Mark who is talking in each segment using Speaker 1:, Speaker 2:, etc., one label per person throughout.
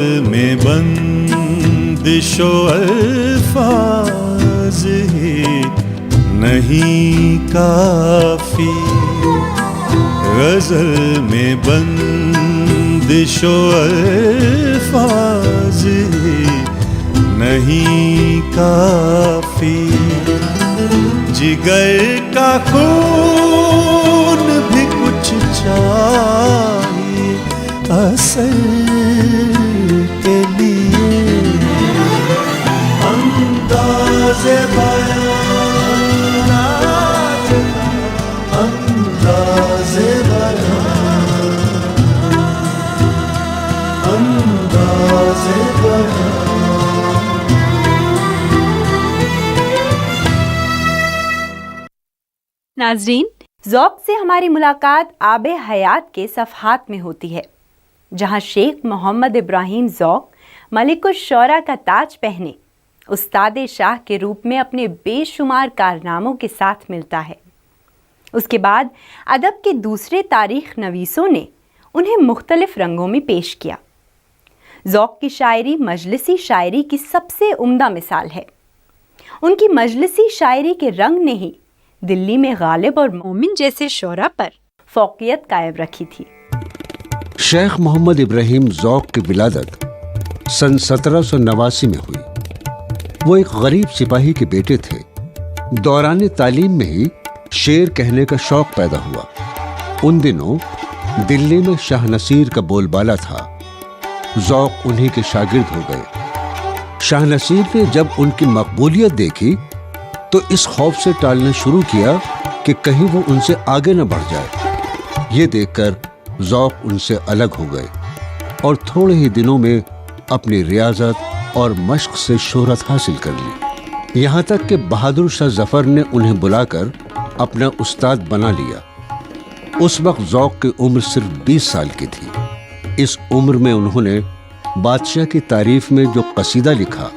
Speaker 1: में बंदिशो अल्फाज ही नहीं काफी, गजल में बंदिशो अल्फाज ही नहीं काफी, जिगर का खून भी कुछ चाहिए असल के लिए, अंदाज़े बयान, अंदाज़े बयान, अंदाज़े बयान।
Speaker 2: नाज़रीन, ज़ौक़ से हमारी मुलाकात आबे हयात के सफ़हात में होती है, जहाँ शेख मोहम्मद इब्राहिम ज़ौक़ मलिकुश शौरा का ताज पहने उस्ताद शाह के रूप में अपने बेशुमार कारनामों के साथ मिलता है। उसके बाद अदब के दूसरे तारीख़ नवीसों ने उन्हें मुख्तलिफ रंगों में पेश किया। ज़ौक़ की शायरी मजलिसी शायरी की सबसे उम्दा मिसाल है। उनकी मजलिसी शायरी के रंग ने ही दिल्ली में गालिब और मोमिन जैसे शोरा पर फौकियत कायम रखी थी।
Speaker 3: शेख मोहम्मद इब्राहिम ज़ौक़ की विलादत सन 1789 में हुई। वो एक गरीब सिपाही के बेटे थे। दौरान तालीम में ही शेर कहने का शौक पैदा हुआ। उन दिनों दिल्ली में शाह नसीर का बोलबाला था। ज़ौक़ उन्हीं के शागिर्द हो गए। शाह नसीर ने जब उनकी मकबूलियत देखी तो इस खौफ से टालना शुरू किया कि कहीं वो उनसे आगे न बढ़ जाए। ये देखकर ज़ौक़ उनसे अलग हो गए और थोड़े ही दिनों में अपनी रियाजत और मश्क से शोहरत हासिल कर ली। यहाँ तक कि बहादुर शाह जफ़र ने उन्हें बुलाकर अपना उस्ताद बना लिया। उस वक्त ज़ौक़ की उम्र सिर्फ 20 साल की थी। इस उम्र में उन्होंने बादशाह की तारीफ में जो कसीदा लिखा,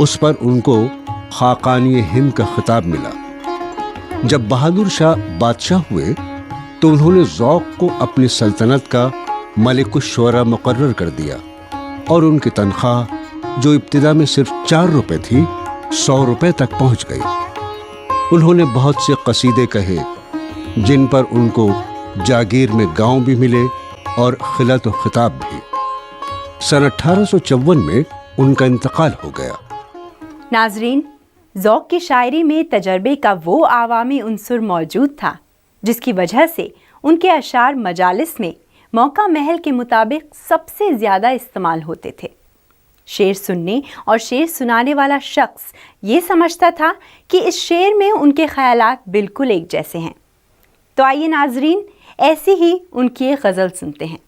Speaker 3: उस पर उनको खाकानी हिंद का खिताब मिला। जब बहादुर शाह बादशाह हुए तो उन्होंने ज़ौक़ को अपनी सल्तनत का मलिकुश शोरा मुकर्रर कर दिया और उनकी तनख्वाह जो इब्तिदा में सिर्फ 4 रुपए थी 100 रुपए तक पहुंच गई। उन्होंने बहुत से कसीदे कहे जिन पर उनको जागीर में गांव भी मिले और खिलत व खिताब भी। सन 1854 में उनका इंतकाल हो गया।
Speaker 2: नाजरीन, ज़ौक़ की शायरी में तजर्बे का वो आवामी उन्सुर मौजूद था जिसकी वजह से उनके अशार मजालिस में मौका महल के मुताबिक सबसे ज़्यादा इस्तेमाल होते थे। शेर सुनने और शेर सुनाने वाला शख्स ये समझता था कि इस शेर में उनके ख़यालात बिल्कुल एक जैसे हैं। तो आइए नाजरीन, ऐसी ही उनकी एक गज़ल सुनते हैं।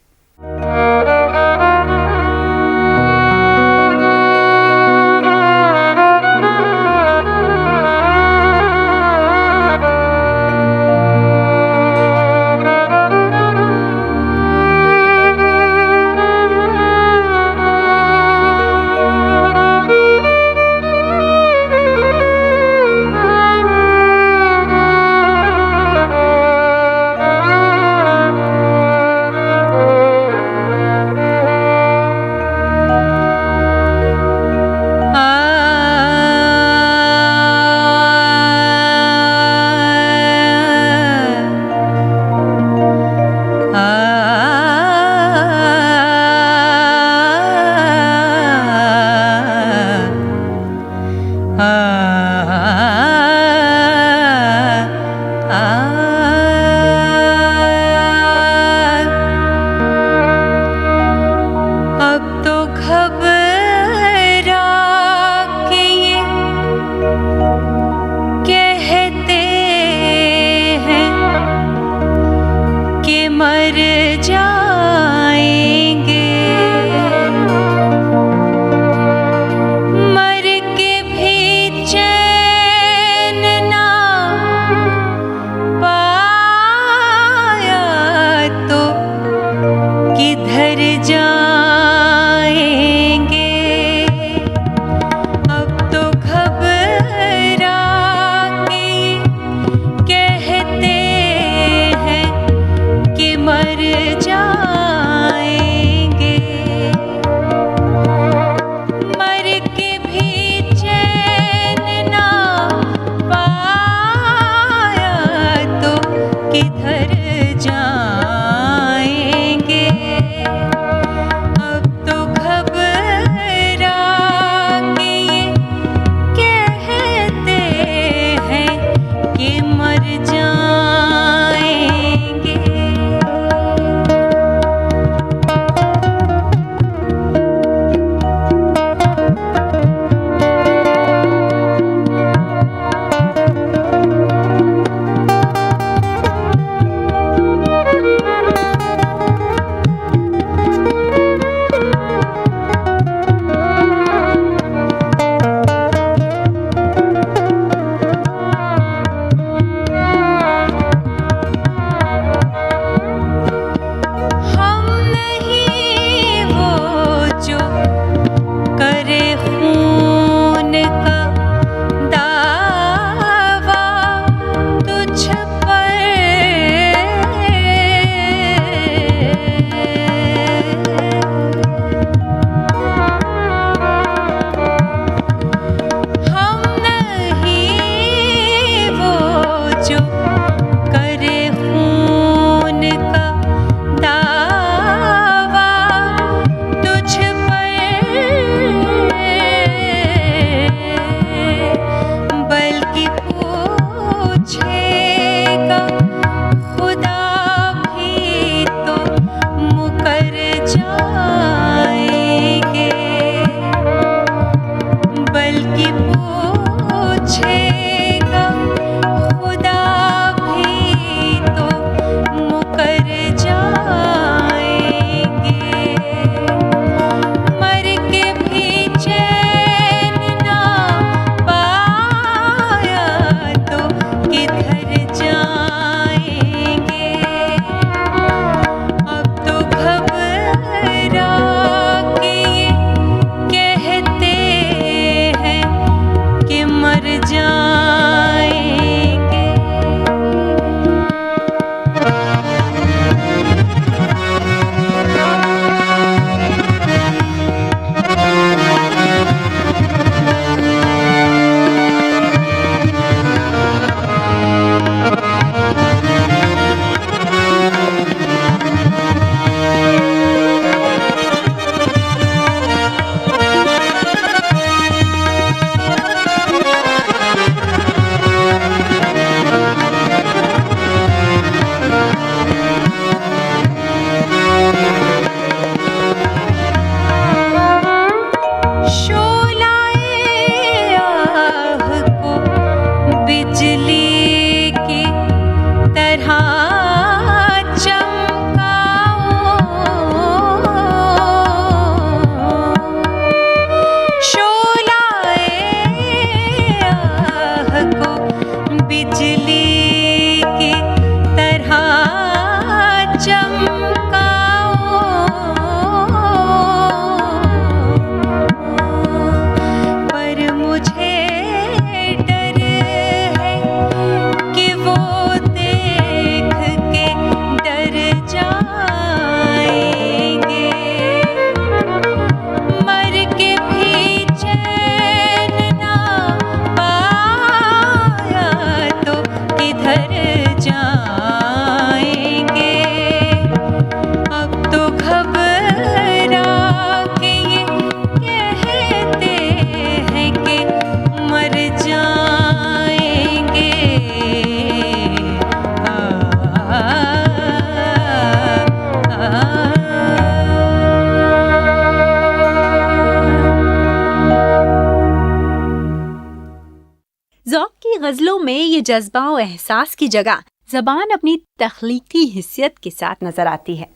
Speaker 2: गज़लों में ये जज्बा और एहसास की जगह ज़बान अपनी तख्लीकी हिस्सियत के साथ नज़र आती है।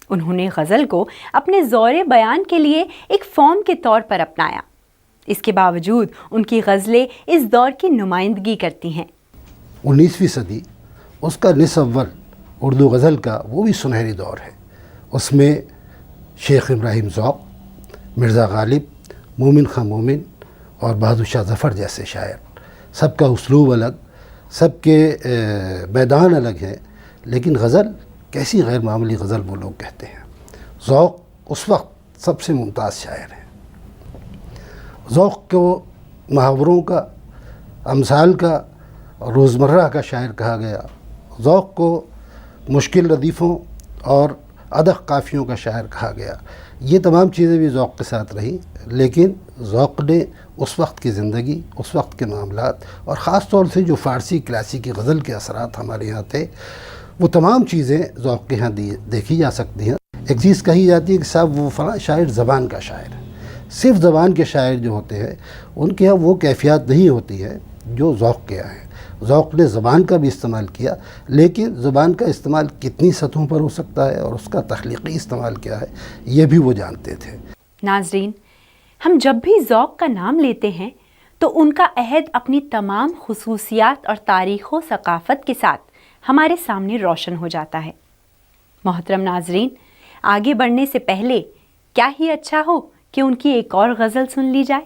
Speaker 2: उन्होंने गज़ल को अपने ज़ौरे बयान के लिए एक फॉर्म के तौर पर अपनाया। इसके बावजूद उनकी गज़लें इस दौर की नुमाइंदगी करती हैं।
Speaker 4: 19वीं सदी उसका निसव्वल उर्दू गज़ल का वो भी सुनहरी दौर है। उसमें शेख इब्राहिम ज़ौक़, मिर्ज़ा गालिब, मोमिन खां मोमिन और बहादुर शाह ज़फ़र जैसे शायर, सबका उसलूब अलग, सबके मैदान अलग हैं, लेकिन गज़ल कैसी गैर मामूली गज़ल वो लोग कहते हैं। ज़ौक़ उस वक्त सबसे मुमताज़ शायर है। ज़ौक़ को मुहावरों का, अमसाल का, रोज़मर्रा का शायर कहा गया। ज़ौक़ को मुश्किल रदीफ़ों और अदक काफ़ियों का शायर कहा गया। ये तमाम चीज़ें भी ज़ौक़ के साथ रही, लेकिन ज़ौक़ ने उस वक्त की ज़िंदगी, उस वक्त के मामलात और ख़ास तौर से जो फ़ारसी क्लासिकी गज़ल के असरात हमारे यहाँ थे, वो तमाम चीज़ें ज़ौक़ के यहाँ देखी जा सकती हैं। एक चीज़ कही जाती है कि साहब वो फ़लाँ शायर ज़बान का शायर है। सिर्फ़ ज़बान के शायर जो होते हैं उनके यहाँ वो कैफ़ियत नहीं होती है जो ज़ौक़ के यहाँ है। ज़ौक़ ने ज़बान का भी इस्तेमाल किया, लेकिन ज़बान का इस्तेमाल कितनी सतहों पर हो सकता है और उसका तख्लीक़ी इस्तेमाल क्या है, ये भी वो जानते थे।
Speaker 2: नाज़रीन, हम जब भी ज़ौक़ का नाम लेते हैं तो उनका अहद अपनी तमाम खुसूसियात और तारीख़ व सक़ाफ़त के साथ हमारे सामने रोशन हो जाता है। मोहतरम नाज़रीन, आगे बढ़ने से पहले क्या ही अच्छा हो कि उनकी एक और गज़ल सुन ली जाए।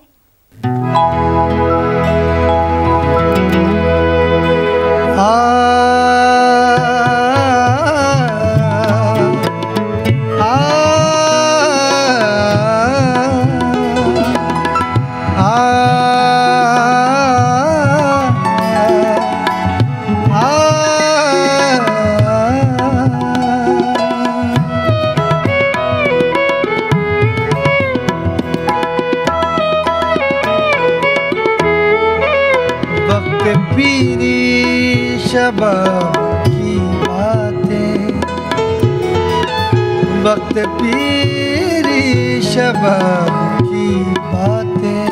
Speaker 1: वक्त पीरी शबाब की बातें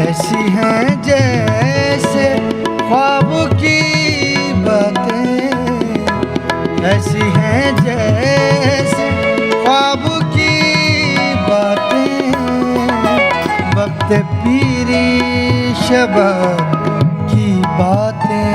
Speaker 1: ऐसी हैं जैसे ख्वाब की बातें, ऐसी हैं जैसे ख्वाब की बातें। वक्त पीरी शबाब की बातें।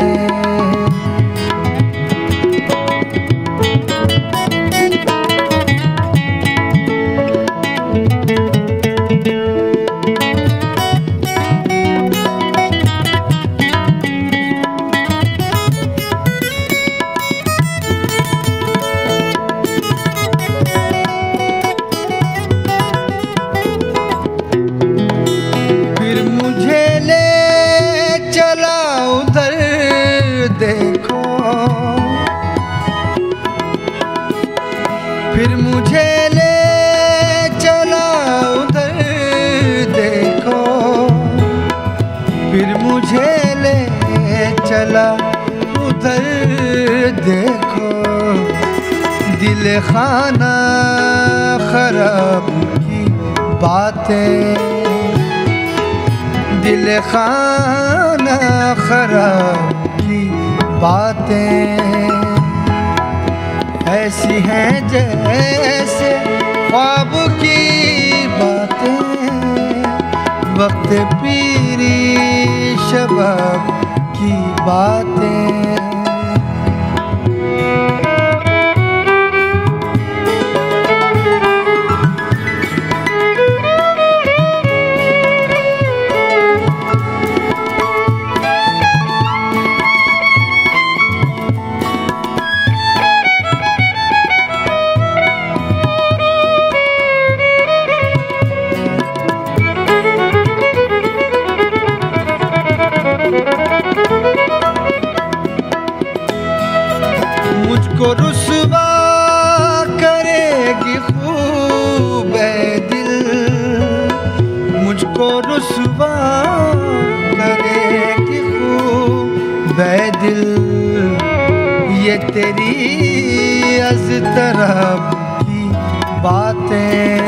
Speaker 1: फिर मुझे ले चला उधर देखो, फिर मुझे ले चला उधर देखो। दिल खाना खराब की बातें, दिल खाना खराब की बातें ऐसी हैं जैसे ख्वाब की बातें। वक्त पीरी शबाब की बातें। मुझको रुसवा करेगी खूबे दिल, मुझको रुसवा करेगी खूबे दिल। ये तेरी अज़तराब की बातें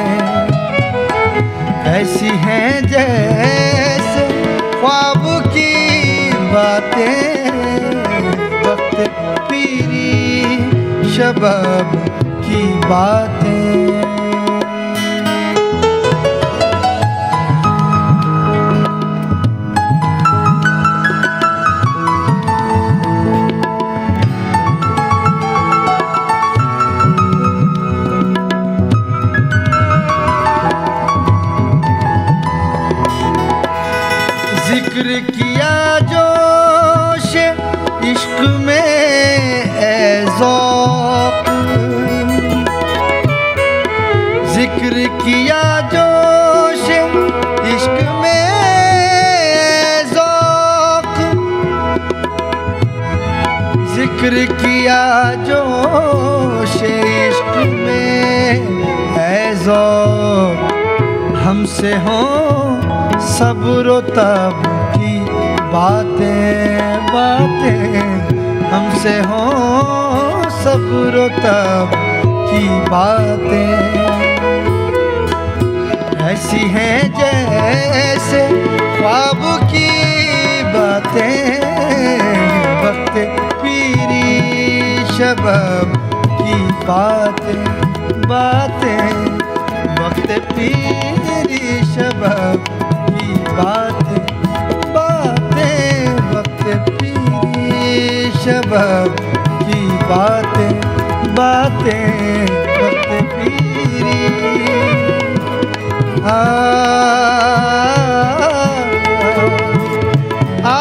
Speaker 1: ऐसी हैं जैसे ख्वाब बातें, वक्त पीरी शबाब की बातें। जिक्र किया जोश इश्क में ए ज़ौक़, जिक्र किया जोश इश्क में ए ज़ौक़, जिक्र किया जोश इश्क में ए ज़ौक़। हमसे हो सब्र तब की बातें, बातें हमसे हो सब्र तब की बातें। ऐसी हैं जैसे ख्वाब की बातें, वक्त पीरी शबाब की बातें, बातें वक्त पीरी शबाब की बातें, बातें वक्त पीरी शबाब की बातें, बातें वक्त पीरी। आ आ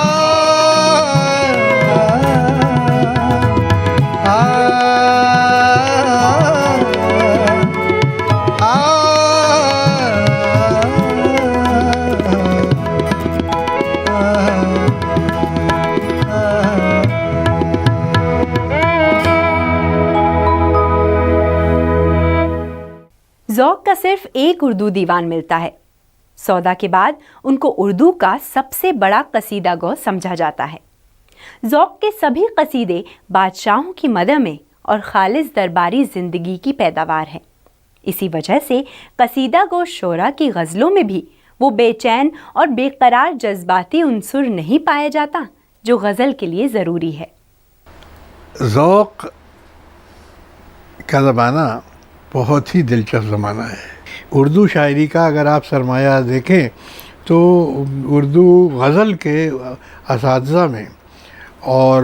Speaker 2: ज़ौक़ का सिर्फ एक उर्दू दीवान मिलता है। सौदा के बाद उनको उर्दू का सबसे बड़ा कसीदा गो समझा जाता है। ज़ौक़ के सभी कसीदे बादशाहों की मदह में और खालिस दरबारी ज़िंदगी की पैदावार है। इसी वजह से कसीदा गो शोरा की गज़लों में भी वो बेचैन और बेकरार जज्बाती उन्सुर नहीं पाया जाता जो गज़ल के लिए ज़रूरी है।
Speaker 5: ज़ौक़ का ज़माना बहुत ही दिलचस्प ज़माना है। उर्दू शायरी का अगर आप सरमाया देखें तो उर्दू गज़ल के असातिज़ा में और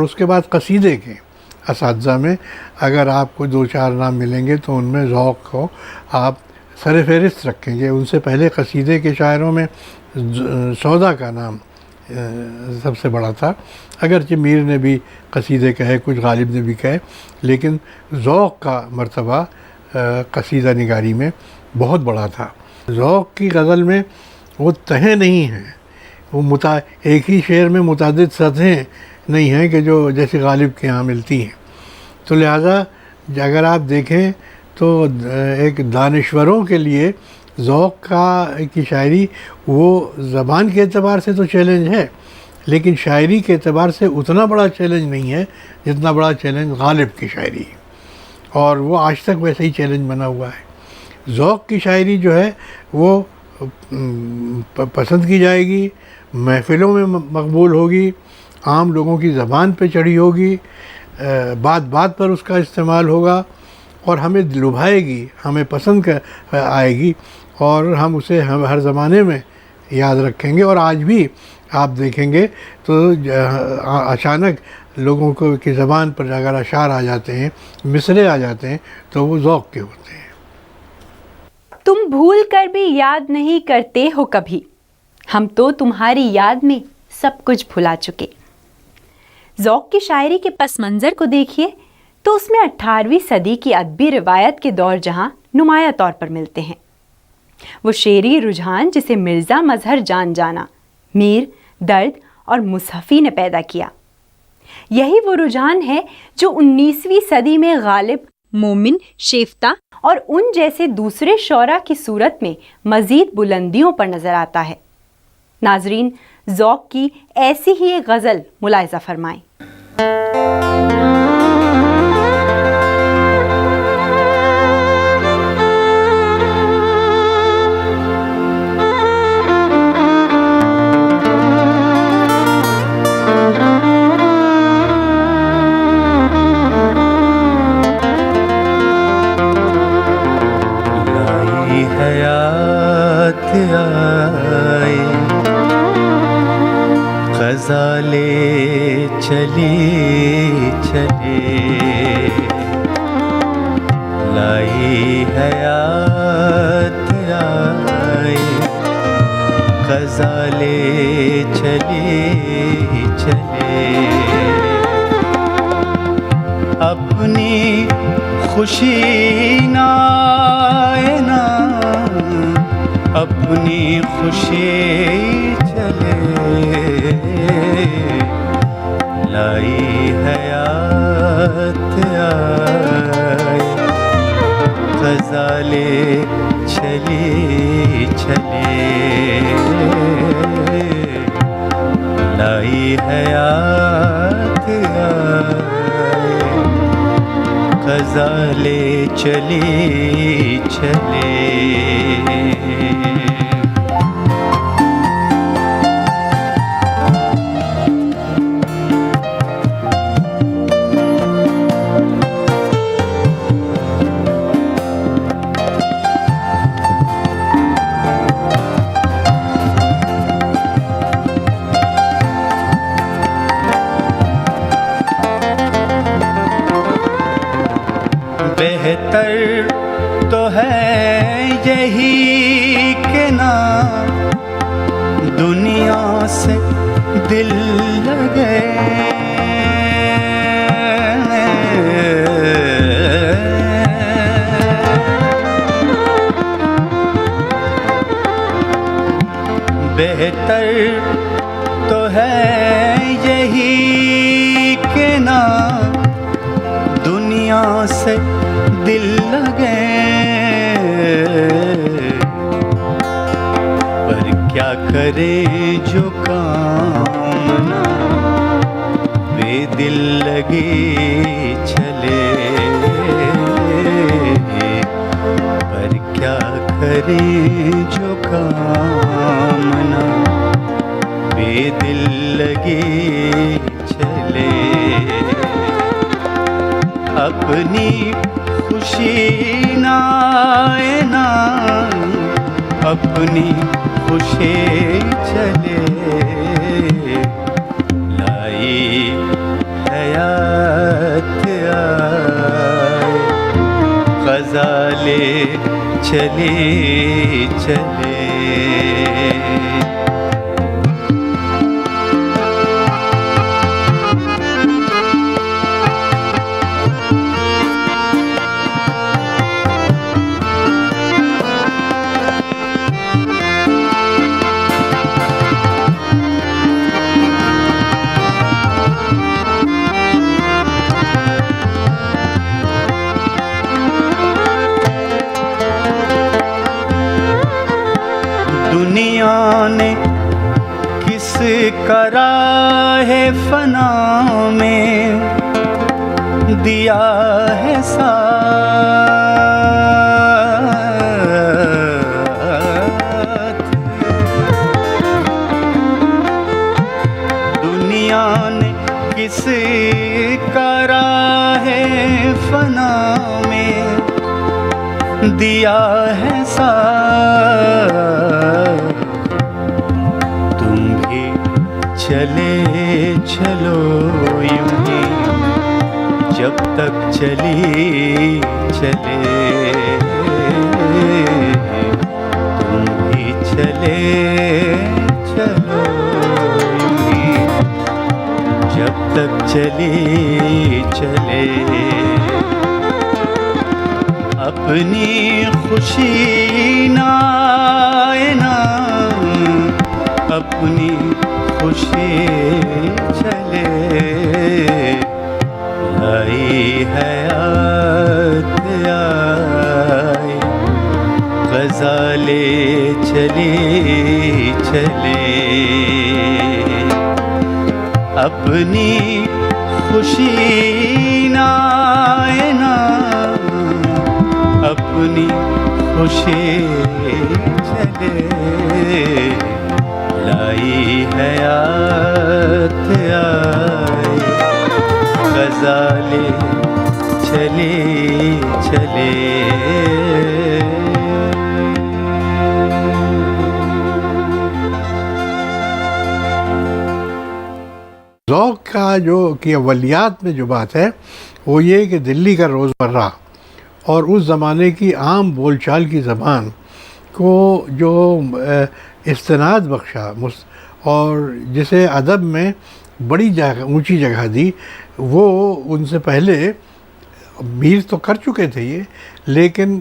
Speaker 5: उसके बाद कसीदे के असातिज़ा में अगर आपको दो चार नाम मिलेंगे तो उनमें ज़ौक़ को आप सर फ़हरिस्त रखेंगे। उनसे पहले कसीदे के शायरों में सौदा का नाम सबसे बड़ा था, अगरचे मीर ने भी कसीदे कहे, कुछ गालिब ने भी कहे, लेकिन ज़ौक़ का मर्तबा कसीदा निगारी में बहुत बड़ा था। ज़ौक़ की गज़ल में वो तहें नहीं हैं, वो एक ही शेर में मुतादिद सतहें नहीं हैं कि जो जैसे गालिब के यहाँ मिलती हैं। तो लिहाजा अगर आप देखें तो एक दानिश्वरों के लिए ज़ौक़ की शायरी वो ज़बान के एतबार से तो चैलेंज है, लेकिन शायरी के एतबार से उतना बड़ा चैलेंज नहीं है जितना बड़ा चैलेंज गालिब की शायरी है, और वो आज तक वैसे ही चैलेंज बना हुआ है। ज़ौक़ की शायरी जो है वो पसंद की जाएगी, महफ़िलों में मकबूल होगी, आम लोगों की ज़बान पे चढ़ी होगी, बात बात पर उसका इस्तेमाल होगा और हमें लुभाएगी, हमें पसंद आएगी और हम उसे हर ज़माने में याद रखेंगे। और आज भी आप देखेंगे तो अचानक लोगों को की ज़बान पर अगर अशार आ जाते हैं, मिसरे आ जाते हैं, तो वो ज़ौक़ के होते हैं।
Speaker 2: तुम भूल कर भी याद नहीं करते हो कभी, हम तो तुम्हारी याद में सब कुछ भुला चुके। ज़ौक़ की शायरी के पस मंज़र को देखिए तो उसमें 18वीं सदी की अदबी रिवायत के दौर जहां नुमाया तौर पर मिलते हैं। वो शेरी रुझान जिसे मिर्ज़ा मज़हर जान जाना, मीर, दर्द और मुसहफ़ी ने पैदा किया, यही वो रुझान है जो 19वीं सदी में गालिब, मोमिन, शेफ्ता और उन जैसे दूसरे शौरा की सूरत में मज़ीद बुलंदियों पर नज़र आता है। नाज़रीन, ज़ौक़ की ऐसी ही एक गज़ल मुलाहिज़ा फरमाएं।
Speaker 1: हयात आए, ग़ज़ाले चले चले, लाई हयात आए, ग़ज़ाले चले चले। अपनी खुशी नाए ना, अपनी खुशी चले, लाई हयात आए, ग़ज़ाले चले चले, लाई हयात आए, ग़ज़ाले चले चले। बेहतर तो है यही कि ना दुनिया से दिल लगे, बेहतर तो है यही कि ना दुनिया से दिल लगे, पर क्या करे जो काम ना बेदिल लगे चले, पर क्या करे जो काम ना बेदिल लगे चले। अपनी खुशी नाए ना, अपनी खुशी चले, लाई हयात आए, ग़ज़ाले चले चले। दुनिया ने किस करा है फना में दिया है साथ, दुनिया ने किस करा है फना में दिया है साथ। तुम भी चले चलो यूं ही जब तक चली चले, तुम भी चले चलो यूं ही जब तक चली चले। अपनी खुशी नाए ना, अपनी खुशी चले, लाई हयात आए, ग़ज़ाले चले चले। अपनी खुशी नाए ना, अपनी खुशी चले, लाई हयात आए, ग़ज़ाले चले चले।
Speaker 5: जो कि अव्वलियात में जो बात है वो ये कि दिल्ली का रोज़मर्रा और उस ज़माने की आम बोलचाल की ज़बान को जो इस्तिनाद बख्शा और जिसे अदब में बड़ी जगह, ऊंची जगह दी, वो उनसे पहले मीर तो कर चुके थे ये, लेकिन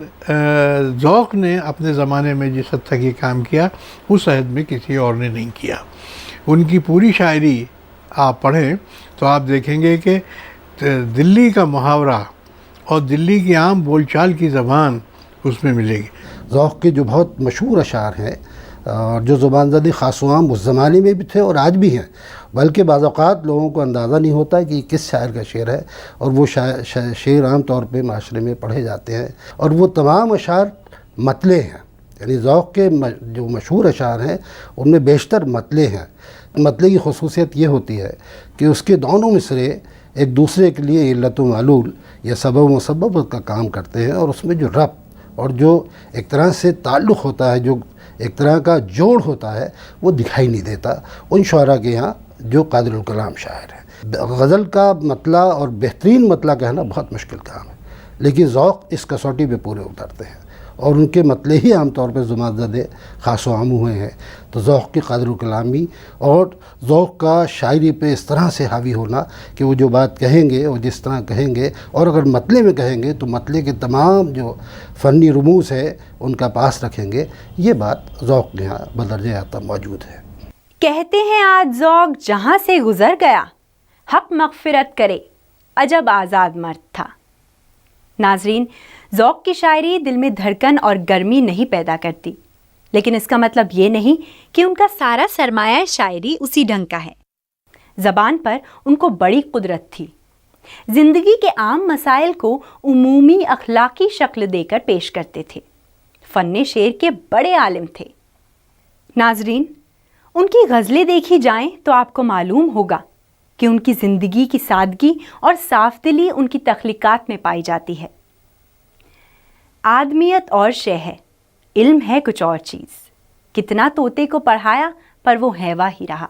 Speaker 5: ज़ौक़ ने अपने ज़माने में जिस हद तक ये काम किया उस हद में किसी और ने नहीं किया। उनकी पूरी शायरी आप पढ़ें तो आप देखेंगे कि दिल्ली का मुहावरा और दिल्ली की आम बोलचाल की ज़बान उसमें मिलेगी।
Speaker 4: ज़ौक़ के जो बहुत मशहूर अशार हैं और जो ज़ुबानज़दी ख़ास आम उस ज़माने में भी थे और आज भी हैं, बल्कि बाज़ औक़ात लोगों को अंदाज़ा नहीं होता कि किस शायर का शेर है, और वो शेर आम तौर पे माशरे में पढ़े जाते हैं। और वो तमाम अशार मतले हैं, यानी ज़ौक़ के जो मशहूर अशार हैं उनमें बेशतर मतले हैं। मतले की ख़ुसूसियत ये होती है कि उसके दोनों मिसरे एक दूसरे के लिए इल्लत व मालूल या सबब मुसब्बब का काम करते हैं, और उसमें जो रब्त और जो एक तरह से ताल्लुक़ होता है, जो एक तरह का जोड़ होता है, वो दिखाई नहीं देता उन शुअरा के यहाँ जो कादिरुल कलाम शायर हैं। गज़ल का मतला और बेहतरीन मतला कहना बहुत मुश्किल काम है, लेकिन ज़ौक़ इस कसौटी पे पूरे उतरते हैं और उनके मतले ही आमतौर पर ज़ुबानज़दे ख़ास आम हुए हैं। तो ज़ौक़ की कादिरुल कलामी और ज़ौक़ का शायरी पे इस तरह से हावी होना कि वो जो बात कहेंगे और जिस तरह कहेंगे, और अगर मतले में कहेंगे तो मतले के तमाम जो फ़नी रुमूस है उनका पास रखेंगे, ये बात ज़ौक़ के यहाँ बदर्जे आता मौजूद है।
Speaker 2: कहते हैं आज ज़ौक़ जहाँ से गुज़र गया, हक़ मग़फ़िरत करे, अजब आज़ाद मर्द था। नाज़रीन, ज़ौक़ की शायरी दिल में धड़कन और गर्मी नहीं पैदा करती, लेकिन इसका मतलब ये नहीं कि उनका सारा सरमाया शायरी उसी ढंग का है। ज़बान पर उनको बड़ी कुदरत थी। ज़िंदगी के आम मसाइल को उमूमी अखलाकी शक्ल देकर पेश करते थे। फ़न्ने शेर के बड़े आलिम थे। नाज़रीन, उनकी गज़लें देखी जाएं तो आपको मालूम होगा कि उनकी ज़िंदगी की सादगी और साफ़दिली उनकी तख्लीक़ात में पाई जाती है। आदमियत और शय है, इल्म है कुछ और चीज़। कितना तोते को पढ़ाया पर वो हैवा ही रहा।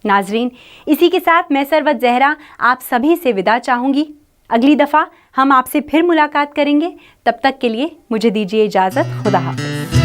Speaker 2: नाजरीन, इसी के साथ मैं सरवत ज़हरा आप सभी से विदा चाहूँगी। अगली दफ़ा हम आपसे फिर मुलाकात करेंगे। तब तक के लिए मुझे दीजिए इजाज़त। खुदा हाफ़िज़।